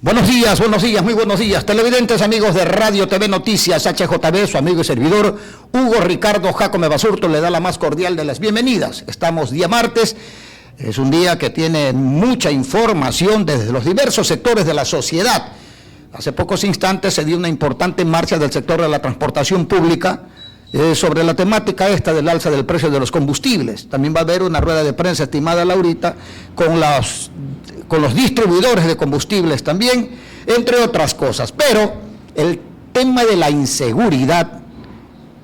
Buenos días, muy buenos días. Televidentes, amigos de Radio TV Noticias, HJB, su amigo y servidor, Hugo Ricardo Jacome Basurto, le da la más cordial de las bienvenidas. Estamos día martes, es un día que tiene mucha información desde los diversos sectores de la sociedad. Hace pocos instantes se dio una importante marcha del sector de la transportación pública sobre la temática esta del alza del precio de los combustibles. También va a haber una rueda de prensa, estimada Laurita, con los distribuidores de combustibles también, entre otras cosas. Pero el tema de la inseguridad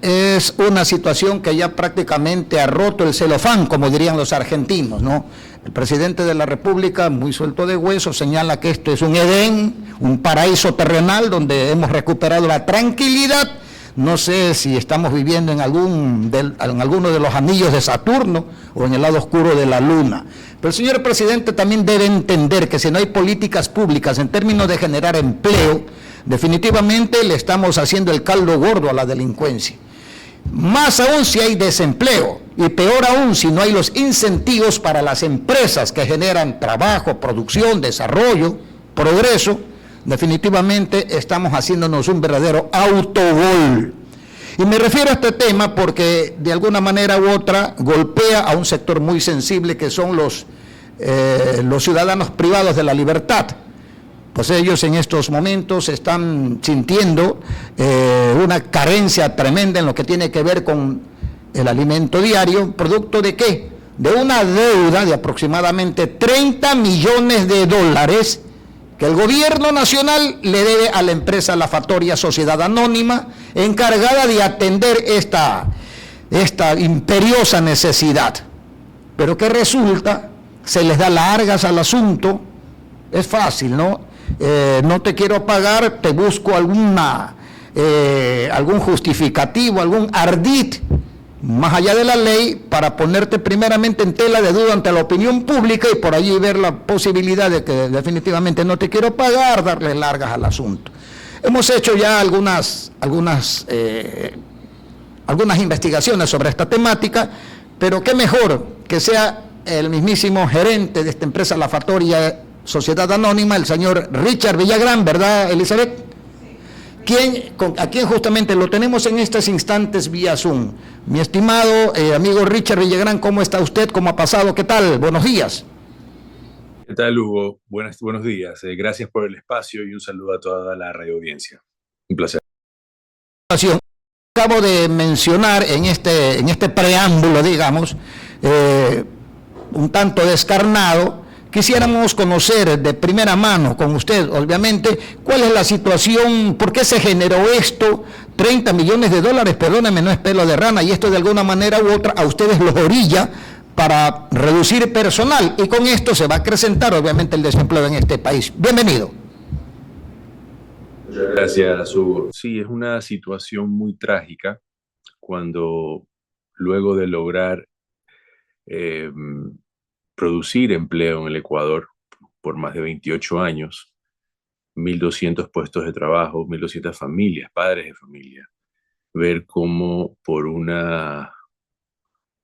es una situación que ya prácticamente ha roto el celofán, como dirían los argentinos, ¿no? El presidente de la República, muy suelto de hueso, señala que esto es un Edén, un paraíso terrenal donde hemos recuperado la tranquilidad. No sé si estamos viviendo en alguno de los anillos de Saturno o en el lado oscuro de la Luna. Pero el señor presidente también debe entender que si no hay políticas públicas en términos de generar empleo, definitivamente le estamos haciendo el caldo gordo a la delincuencia. Más aún si hay desempleo, y peor aún si no hay los incentivos para las empresas que generan trabajo, producción, desarrollo, progreso. Definitivamente estamos haciéndonos un verdadero autogol. Y me refiero a este tema porque de alguna manera u otra golpea a un sector muy sensible que son los ciudadanos privados de la libertad. Pues ellos en estos momentos están sintiendo una carencia tremenda en lo que tiene que ver con el alimento diario, ¿producto de qué? De una deuda de aproximadamente 30 millones de dólares que el gobierno nacional le debe a la empresa La Fatoria Sociedad Anónima, encargada de atender esta imperiosa necesidad. Pero que resulta, se les da largas al asunto, es fácil, ¿no? No te quiero pagar, te busco algún justificativo, algún ardid, más allá de la ley, para ponerte primeramente en tela de duda ante la opinión pública y por allí ver la posibilidad de que definitivamente no te quiero pagar, darle largas al asunto. Hemos hecho ya algunas investigaciones sobre esta temática, pero qué mejor que sea el mismísimo gerente de esta empresa, La Fatoria Sociedad Anónima, el señor Richard Villagrán, ¿verdad, Elizabeth? A quien justamente lo tenemos en estos instantes vía Zoom. Mi estimado amigo Richard Villagrán, ¿cómo está usted? ¿Cómo ha pasado? ¿Qué tal? Buenos días. ¿Qué tal, Hugo? Buenos días. Gracias por el espacio y un saludo a toda la radio audiencia. Un placer. Acabo de mencionar en este preámbulo, digamos, un tanto descarnado. Quisiéramos conocer de primera mano con usted, obviamente, cuál es la situación, por qué se generó esto, 30 millones de dólares, perdóname, no es pelo de rana, y esto de alguna manera u otra a ustedes los orilla para reducir personal, y con esto se va a acrecentar obviamente el desempleo en este país. Bienvenido. Muchas gracias, Hugo. Sí, es una situación muy trágica cuando luego de lograr producir empleo en el Ecuador por más de 28 años, 1.200 puestos de trabajo, 1.200 familias, padres de familia, ver cómo por una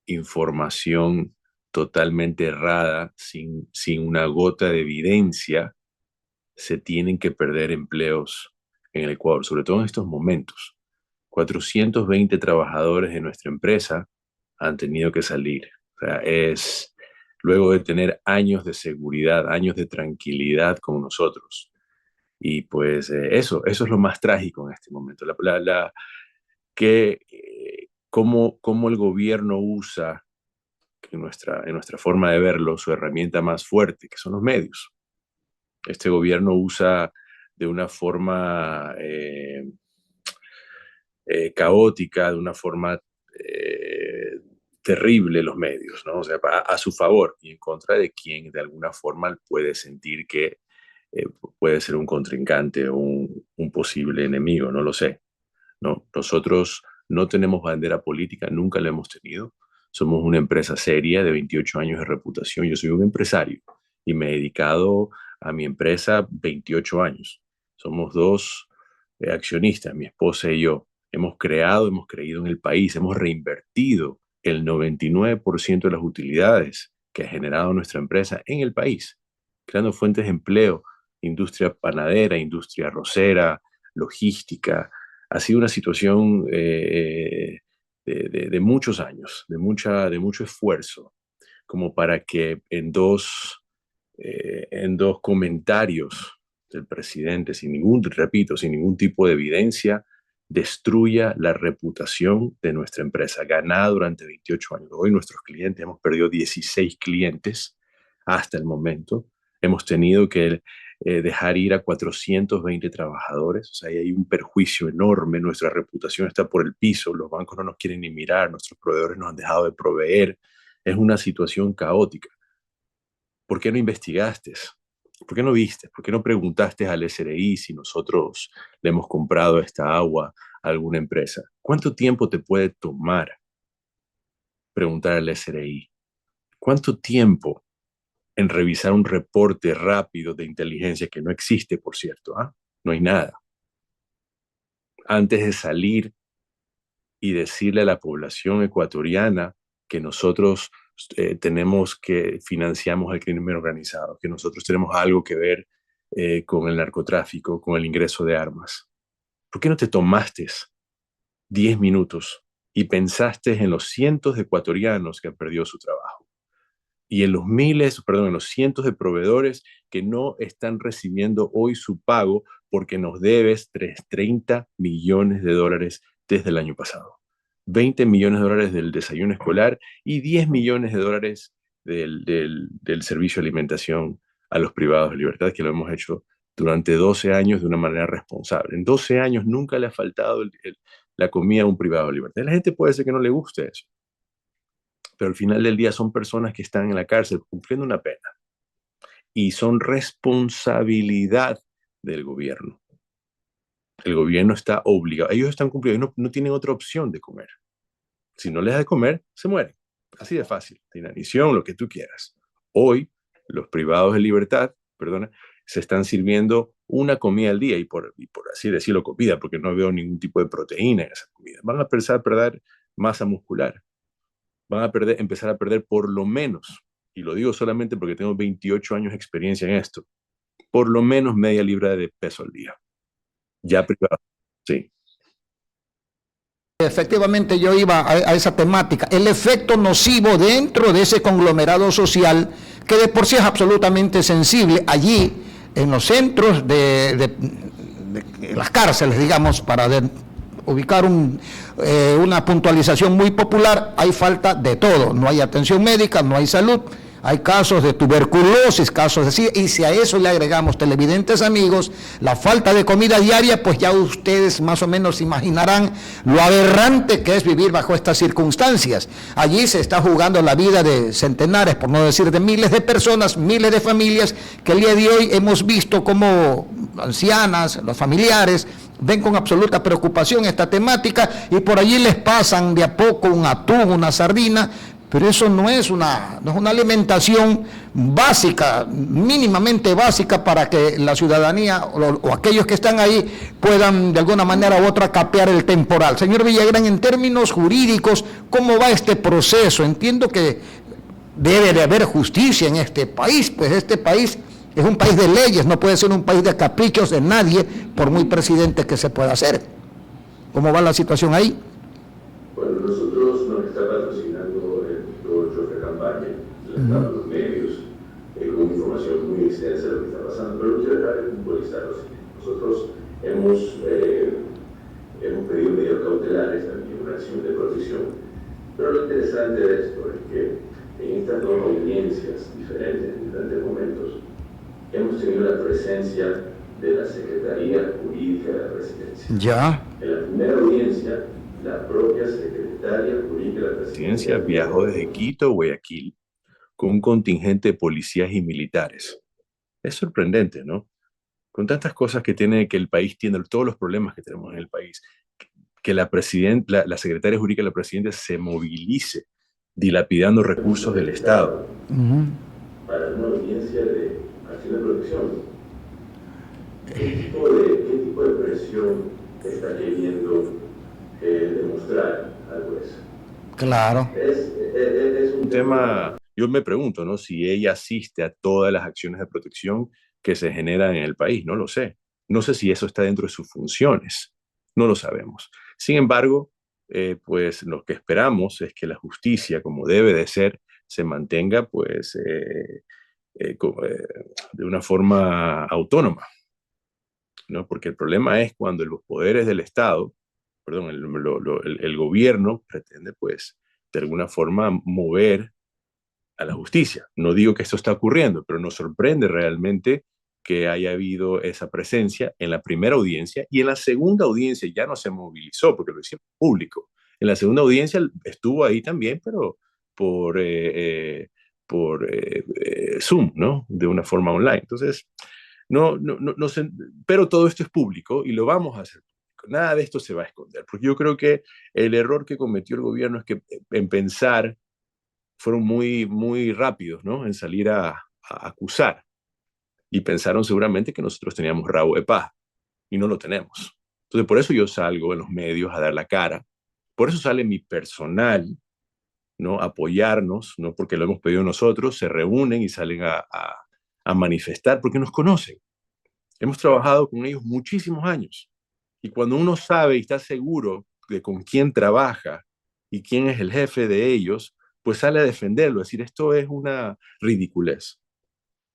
información totalmente errada, sin una gota de evidencia, se tienen que perder empleos en el Ecuador, sobre todo en estos momentos. 420 trabajadores de nuestra empresa han tenido que salir. O sea, es luego de tener años de seguridad, años de tranquilidad con nosotros. Y pues eso es lo más trágico en este momento. Cómo el gobierno usa, en nuestra forma de verlo, su herramienta más fuerte, que son los medios. Este gobierno usa de una forma caótica, de una forma terrible los medios, ¿no? O sea, a su favor y en contra de quien de alguna forma puede sentir que puede ser un contrincante o un posible enemigo, no lo sé. No, nosotros no tenemos bandera política, nunca la hemos tenido. Somos una empresa seria de 28 años de reputación. Yo soy un empresario y me he dedicado a mi empresa 28 años. Somos dos accionistas, mi esposa y yo. Hemos creído en el país, hemos reinvertido el 99% de las utilidades que ha generado nuestra empresa en el país, creando fuentes de empleo industria panadera, industria arrocera, logística. Ha sido una situación de muchos años, de mucho esfuerzo, como para que en dos comentarios del presidente, repito, sin ningún tipo de evidencia, destruya la reputación de nuestra empresa, ganada durante 28 años. Hoy nuestros clientes, hemos perdido 16 clientes hasta el momento. Hemos tenido que dejar ir a 420 trabajadores. O sea, hay un perjuicio enorme. Nuestra reputación está por el piso. Los bancos no nos quieren ni mirar. Nuestros proveedores nos han dejado de proveer. Es una situación caótica. ¿Por qué no investigaste? ¿Por qué no viste? ¿Por qué no preguntaste al SRI si nosotros le hemos comprado esta agua a alguna empresa? ¿Cuánto tiempo te puede tomar preguntar al SRI? ¿Cuánto tiempo en revisar un reporte rápido de inteligencia que no existe, por cierto? No hay nada. Antes de salir y decirle a la población ecuatoriana que nosotros financiamos el crimen organizado, que nosotros tenemos algo que ver con el narcotráfico, con el ingreso de armas. ¿Por qué no te tomaste 10 minutos y pensaste en los cientos de ecuatorianos que han perdido su trabajo? Y en en los cientos de proveedores que no están recibiendo hoy su pago porque nos debes 30 millones de dólares desde el año pasado. 20 millones de dólares del desayuno escolar y 10 millones de dólares del servicio de alimentación a los privados de libertad, que lo hemos hecho durante 12 años de una manera responsable. En 12 años nunca le ha faltado la comida a un privado de libertad. La gente puede ser que no le guste eso, pero al final del día son personas que están en la cárcel cumpliendo una pena y son responsabilidad del gobierno. El gobierno está obligado, ellos están cumpliendo, no tienen otra opción de comer. Si no les da de comer, se mueren. Así de fácil, de inanición, lo que tú quieras. Hoy, los privados de libertad, se están sirviendo una comida al día, y por así decirlo, comida, porque no veo ningún tipo de proteína en esa comida. Van a empezar a perder masa muscular. Van a empezar a perder por lo menos, y lo digo solamente porque tengo 28 años de experiencia en esto, por lo menos media libra de peso al día. Ya privado, sí. Efectivamente, yo iba a esa temática, el efecto nocivo dentro de ese conglomerado social, que de por sí es absolutamente sensible allí, en los centros de las cárceles, digamos, para ubicar una puntualización muy popular. Hay falta de todo, no hay atención médica, no hay salud, hay casos de tuberculosis, casos de SIDA, y si a eso le agregamos, televidentes amigos, la falta de comida diaria, pues ya ustedes más o menos imaginarán lo aberrante que es vivir bajo estas circunstancias. Allí se está jugando la vida de centenares, por no decir de miles de personas, miles de familias, que el día de hoy hemos visto como ancianas, los familiares, ven con absoluta preocupación esta temática, y por allí les pasan de a poco un atún, una sardina, pero eso no es una alimentación básica, mínimamente básica, para que la ciudadanía o aquellos que están ahí puedan de alguna manera u otra capear el temporal. Señor Villagrán, en términos jurídicos, ¿cómo va este proceso? Entiendo que debe de haber justicia en este país, pues este país es un país de leyes, no puede ser un país de caprichos de nadie, por muy presidente que se pueda hacer. ¿Cómo va la situación ahí? Bueno, nosotros nos está patrocinando todo el choque de campaña, los medios, con información muy extensa de lo que está pasando. Pero quiero tratar de puntualizar lo siguiente. Nosotros hemos pedido medidas cautelares, también una acción de protección. Pero lo interesante de esto es que en estas dos audiencias diferentes, en diferentes momentos, hemos tenido la presencia de la Secretaría Jurídica de la Presidencia. Ya. En la primera audiencia, la propia Secretaria Jurídica de la Presidencia Viajó desde Quito a Guayaquil con un contingente de policías y militares. Es sorprendente, ¿no? Con tantas cosas que el país tiene, todos los problemas que tenemos en el país, que la Secretaria Jurídica de la Presidencia se movilice dilapidando recursos del Estado. Para una audiencia de acción de protección. ¿Qué tipo de presión está queriendo demostrar al juez? Claro. Es un tema. Yo me pregunto, ¿no? Si ella asiste a todas las acciones de protección, que se generan en el país, no lo sé. No sé si eso está dentro de sus funciones, no lo sabemos. Sin embargo, pues lo que esperamos es que la justicia, como debe de ser, se mantenga pues de una forma autónoma, ¿no? Porque el problema es cuando los poderes del Estado, perdón, el gobierno pretende pues de alguna forma mover a la justicia. No digo que esto está ocurriendo, pero nos sorprende realmente que haya habido esa presencia en la primera audiencia, y en la segunda audiencia ya no se movilizó porque lo hicimos público. En la segunda audiencia estuvo ahí también, pero por, Zoom, ¿no? De una forma online. Entonces, no sé, pero todo esto es público y lo vamos a hacer público. Nada de esto se va a esconder, porque yo creo que el error que cometió el gobierno es que en pensar fueron muy rápidos, ¿no? En salir a acusar, y pensaron seguramente que nosotros teníamos rabo de paja, y no lo tenemos. Entonces, por eso yo salgo en los medios a dar la cara, por eso sale mi personal, ¿no? A apoyarnos, no porque lo hemos pedido nosotros, se reúnen y salen a manifestar porque nos conocen. Hemos trabajado con ellos muchísimos años, y cuando uno sabe y está seguro de con quién trabaja y quién es el jefe de ellos, pues sale a defenderlo, decir, esto es una ridiculez.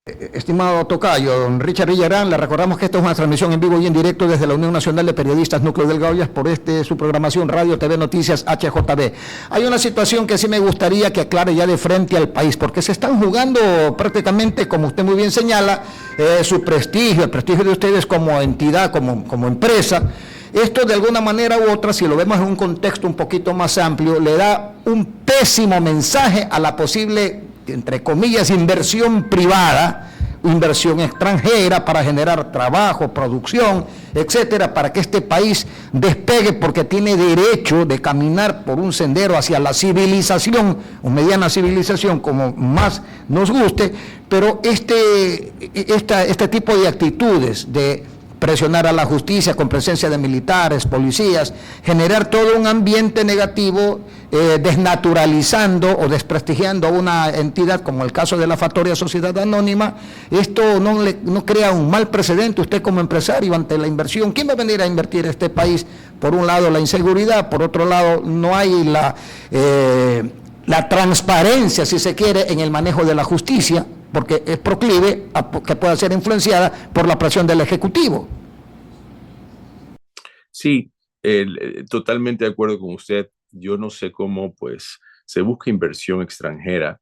Estimado tocayo, don Richard Villarán, le recordamos que esta es una transmisión en vivo y en directo desde la Unión Nacional de Periodistas Núcleo del Gaullas por su programación Radio TV Noticias HJB. Hay una situación que sí me gustaría que aclare ya de frente al país, porque se están jugando prácticamente, como usted muy bien señala, su prestigio, el prestigio de ustedes como entidad, como empresa. Esto de alguna manera u otra, si lo vemos en un contexto un poquito más amplio, le da un pésimo mensaje a la posible, entre comillas, inversión privada, inversión extranjera para generar trabajo, producción, etcétera, para que este país despegue, porque tiene derecho de caminar por un sendero hacia la civilización, o mediana civilización, como más nos guste, pero este tipo de actitudes de presionar a la justicia con presencia de militares, policías, generar todo un ambiente negativo, desnaturalizando o desprestigiando a una entidad como el caso de la Factoría Sociedad Anónima. Esto no crea un mal precedente. Usted como empresario ante la inversión, ¿quién va a venir a invertir en este país? Por un lado la inseguridad, por otro lado no hay la transparencia, si se quiere, en el manejo de la justicia, porque es proclive a que pueda ser influenciada por la presión del Ejecutivo. Sí, totalmente de acuerdo con usted. Yo no sé cómo pues se busca inversión extranjera,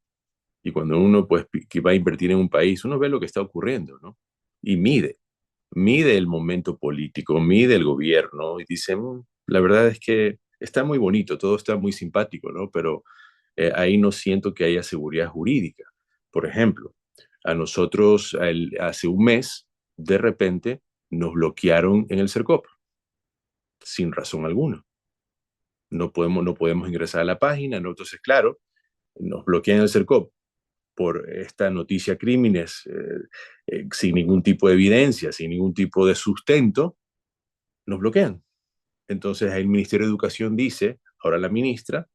y cuando uno pues que va a invertir en un país, uno ve lo que está ocurriendo, ¿no? Y mide el momento político, mide el gobierno y dice, la verdad es que está muy bonito, todo está muy simpático, ¿no? Pero ahí no siento que haya seguridad jurídica. Por ejemplo, a nosotros hace un mes, de repente, nos bloquearon en el Cercop, sin razón alguna. No podemos ingresar a la página, ¿no? Entonces, claro, nos bloquean el Cercop por esta noticia crímenes, sin ningún tipo de evidencia, sin ningún tipo de sustento, nos bloquean. Entonces el Ministerio de Educación dice, ahora la ministra,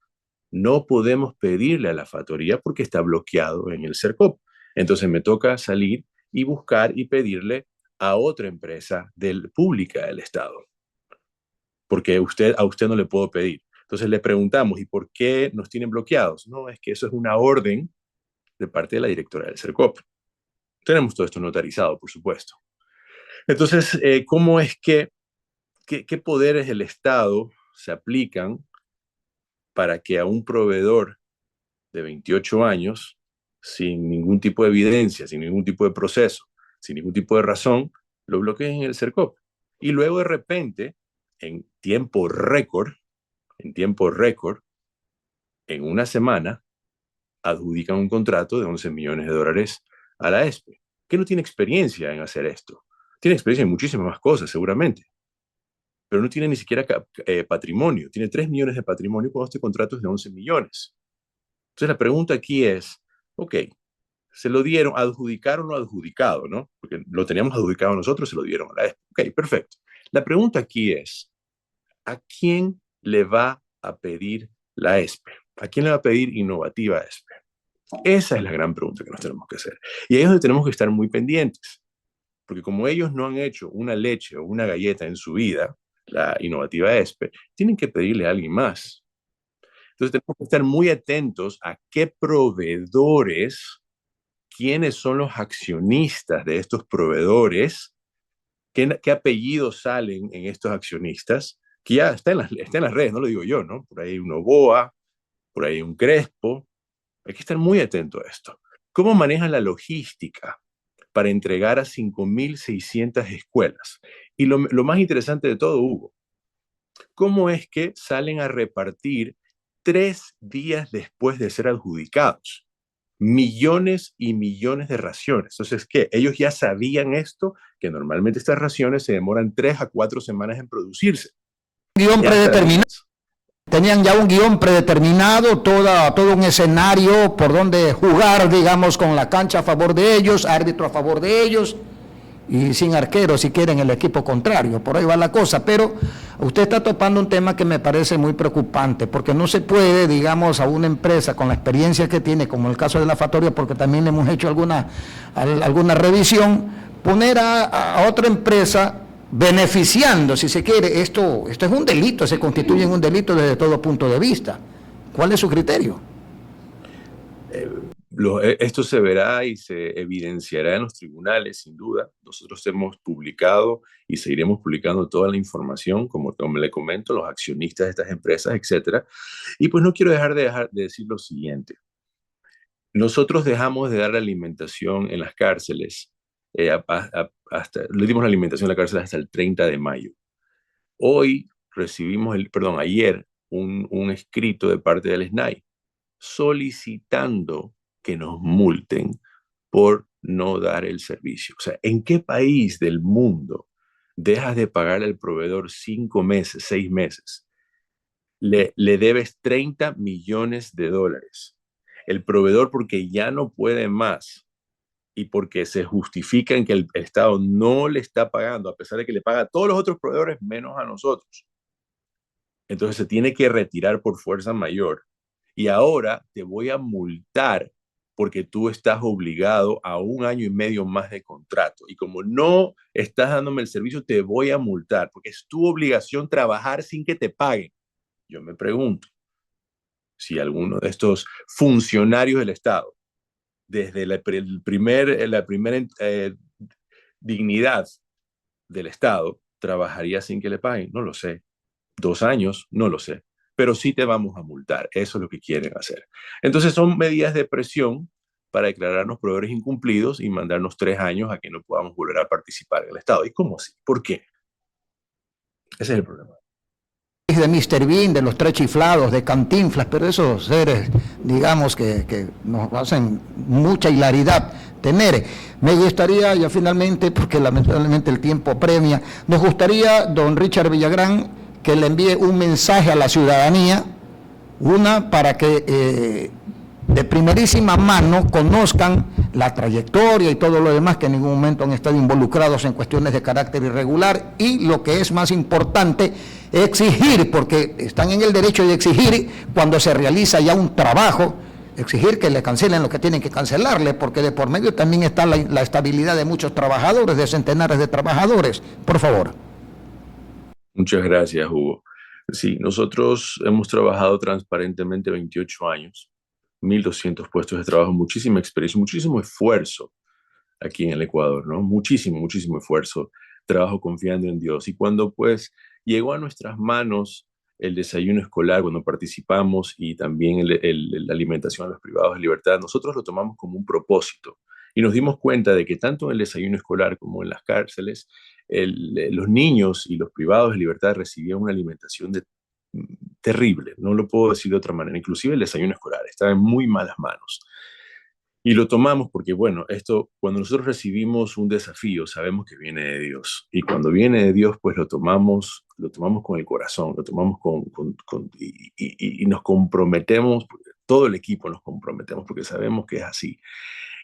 no podemos pedirle a la factoría porque está bloqueado en el Cercop. Entonces me toca salir y buscar y pedirle a otra empresa pública del Estado, porque a usted no le puedo pedir. Entonces le preguntamos, ¿y por qué nos tienen bloqueados? No, es que eso es una orden de parte de la directora del Cercop. Tenemos todo esto notarizado, por supuesto. Entonces, ¿cómo es qué poderes del Estado se aplican para que a un proveedor de 28 años, sin ningún tipo de evidencia, sin ningún tipo de proceso, sin ningún tipo de razón, lo bloqueen en el Cercop? Y luego de repente, en tiempo récord, en una semana, adjudican un contrato de $11 millones a la ESPE, que no tiene experiencia en hacer esto. Tiene experiencia en muchísimas más cosas, seguramente, pero no tiene ni siquiera patrimonio. Tiene 3 millones de patrimonio cuando este contrato es de 11 millones. Entonces la pregunta aquí es, ok, se lo dieron, adjudicaron o adjudicado, ¿no? Porque lo teníamos adjudicado nosotros, se lo dieron a la ESPE. Ok, perfecto. La pregunta aquí es, ¿a quién le va a pedir la ESPE? ¿A quién le va a pedir Innovativa ESPE? Esa es la gran pregunta que nos tenemos que hacer. Y ahí es donde tenemos que estar muy pendientes. porque como ellos no han hecho una leche o una galleta en su vida, la innovativa ESPE, tienen que pedirle a alguien más. Entonces tenemos que estar muy atentos a qué proveedores, quiénes son los accionistas de estos proveedores, qué apellidos salen en estos accionistas, que ya está en las redes, no lo digo yo, ¿no? Por ahí un Novoa, por ahí un Crespo. Hay que estar muy atento a esto. ¿Cómo manejan la logística para entregar a 5.600 escuelas? Y lo más interesante de todo, Hugo, ¿cómo es que salen a repartir 3 días después de ser adjudicados? Millones y millones de raciones. Entonces, ¿qué? Ellos ya sabían esto, que normalmente estas raciones se demoran 3 a 4 semanas en producirse. Guión predeterminado. Tenían ya un guión predeterminado, todo un escenario por donde jugar, digamos, con la cancha a favor de ellos, árbitro a favor de ellos, y sin arquero, si quieren, el equipo contrario. Por ahí va la cosa. Pero usted está topando un tema que me parece muy preocupante, porque no se puede, digamos, a una empresa con la experiencia que tiene, como el caso de la Factoría, porque también hemos hecho alguna revisión, poner a otra empresa beneficiando, si se quiere. Esto es un delito, se constituye en un delito desde todo punto de vista. ¿Cuál es su criterio? Esto se verá y se evidenciará en los tribunales, sin duda. Nosotros hemos publicado y seguiremos publicando toda la información, como le comento, los accionistas de estas empresas, etcétera. Y pues no quiero dejar de decir lo siguiente. Nosotros dejamos de dar alimentación en las cárceles, le dimos la alimentación en la cárcel hasta el 30 de mayo. Hoy ayer, un escrito de parte del SNAI solicitando que nos multen por no dar el servicio. O sea, ¿en qué país del mundo dejas de pagar al proveedor 5 meses, 6 meses? Le debes $30 millones. El proveedor, porque ya no puede más y porque se justifica en que el Estado no le está pagando, a pesar de que le paga a todos los otros proveedores menos a nosotros. Entonces se tiene que retirar por fuerza mayor. Y ahora te voy a multar porque tú estás obligado a 1 año y medio más de contrato. Y como no estás dándome el servicio, te voy a multar porque es tu obligación trabajar sin que te paguen. Yo me pregunto si alguno de estos funcionarios del Estado, desde la primera dignidad del Estado, trabajaría sin que le paguen. No lo sé. 2 años, no lo sé. Pero sí te vamos a multar. Eso es lo que quieren hacer. Entonces son medidas de presión para declararnos proveedores incumplidos y mandarnos 3 años a que no podamos volver a participar en el Estado. ¿Y cómo así? ¿Por qué? Ese es el problema. De Mr. Bean, de los tres chiflados, de Cantinflas, pero esos seres, digamos, que nos hacen mucha hilaridad tener. Me gustaría, ya finalmente, porque lamentablemente el tiempo apremia, nos gustaría, don Richard Villagrán, que le envíe un mensaje a la ciudadanía, para que de primerísima mano conozcan la trayectoria y todo lo demás, que en ningún momento han estado involucrados en cuestiones de carácter irregular, y lo que es más importante, exigir, porque están en el derecho de exigir cuando se realiza ya un trabajo, exigir que le cancelen lo que tienen que cancelarle, porque de por medio también está la estabilidad de muchos trabajadores, de centenares de trabajadores. Por favor. Muchas gracias, Hugo. Sí, nosotros hemos trabajado transparentemente 28 años, 1.200 puestos de trabajo, muchísima experiencia, muchísimo esfuerzo aquí en el Ecuador, ¿no? Muchísimo, muchísimo esfuerzo, trabajo confiando en Dios. Y cuando pues llegó a nuestras manos el desayuno escolar, cuando participamos, y también la alimentación a los privados de libertad, nosotros lo tomamos como un propósito. Y nos dimos cuenta de que tanto en el desayuno escolar como en las cárceles, los niños y los privados de libertad recibían una alimentación terrible, no lo puedo decir de otra manera. Inclusive el desayuno escolar estaba en muy malas manos. Y lo tomamos porque, bueno, cuando nosotros recibimos un desafío, sabemos que viene de Dios. Y cuando viene de Dios, pues lo tomamos con el corazón, lo tomamos y nos comprometemos, todo el equipo nos comprometemos porque sabemos que es así.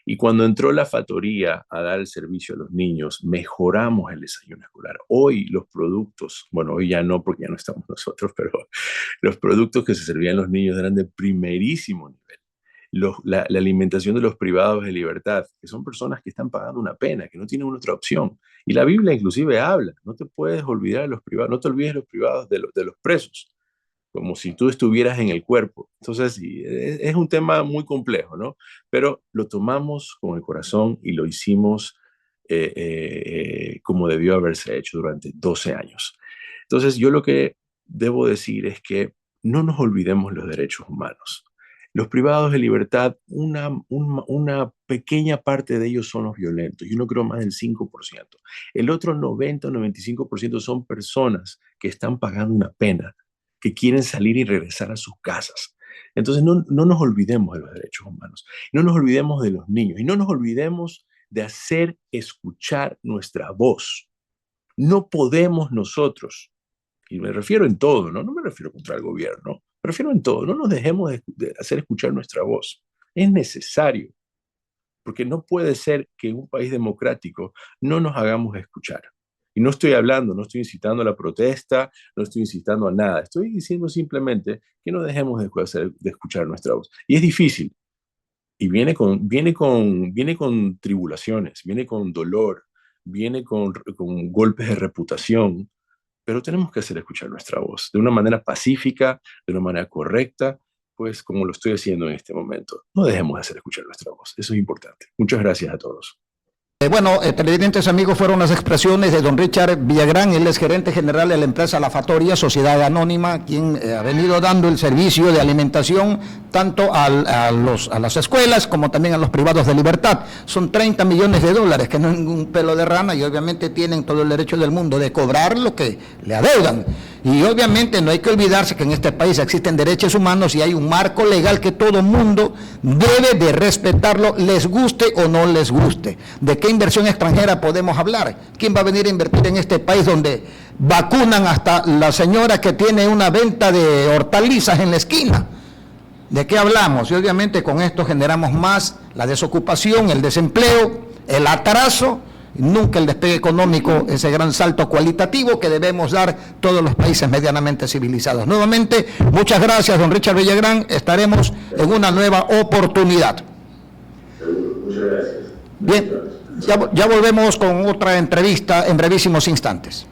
Y cuando entró la Factoría a dar el servicio a los niños, mejoramos el desayuno escolar. Hoy los productos, bueno, hoy ya no porque ya no estamos nosotros, pero los productos que se servían a los niños eran de primerísimo nivel. la alimentación de los privados de libertad, que son personas que están pagando una pena, que no tienen otra opción. Y la Biblia inclusive habla, no te puedes olvidar de los privados, no te olvides de los privados de los presos, como si tú estuvieras en el cuerpo. Entonces, es un tema muy complejo, ¿no? Pero lo tomamos con el corazón y lo hicimos como debió haberse hecho durante 12 años. Entonces, yo lo que debo decir es que no nos olvidemos los derechos humanos. Los privados de libertad, una pequeña parte de ellos son los violentos, yo no creo más del 5%. El otro 90 o 95% son personas que están pagando una pena, que quieren salir y regresar a sus casas. Entonces no nos olvidemos de los derechos humanos, no nos olvidemos de los niños y no nos olvidemos de hacer escuchar nuestra voz. No podemos nosotros, y me refiero en todo, no me refiero contra el gobierno, me refiero en todo, no nos dejemos de hacer escuchar nuestra voz. Es necesario, porque no puede ser que en un país democrático no nos hagamos escuchar. Y no estoy hablando, no estoy incitando a la protesta, no estoy incitando a nada, estoy diciendo simplemente que no dejemos de escuchar nuestra voz. Y es difícil, y viene con tribulaciones, viene con dolor, viene con golpes de reputación, pero tenemos que hacer escuchar nuestra voz de una manera pacífica, de una manera correcta, pues como lo estoy haciendo en este momento. No dejemos de hacer escuchar nuestra voz, eso es importante. Muchas gracias a todos. Televidentes amigos, fueron las expresiones de don Richard Villagrán. Él es gerente general de la empresa La Factoría, sociedad anónima, quien ha venido dando el servicio de alimentación tanto a las escuelas como también a los privados de libertad. Son 30 millones de dólares, que no es ningún pelo de rana, y obviamente tienen todo el derecho del mundo de cobrar lo que le adeudan. Y obviamente no hay que olvidarse que en este país existen derechos humanos y hay un marco legal que todo mundo debe de respetarlo, les guste o no les guste. ¿De qué inversión extranjera podemos hablar? ¿Quién va a venir a invertir en este país donde vacunan hasta la señora que tiene una venta de hortalizas en la esquina? ¿De qué hablamos? Y obviamente con esto generamos más la desocupación, el desempleo, el atraso, nunca el despegue económico, ese gran salto cualitativo que debemos dar todos los países medianamente civilizados. Nuevamente, muchas gracias, don Richard Villagrán. Estaremos en una nueva oportunidad. Seguro, muchas gracias. Bien, ya volvemos con otra entrevista en brevísimos instantes.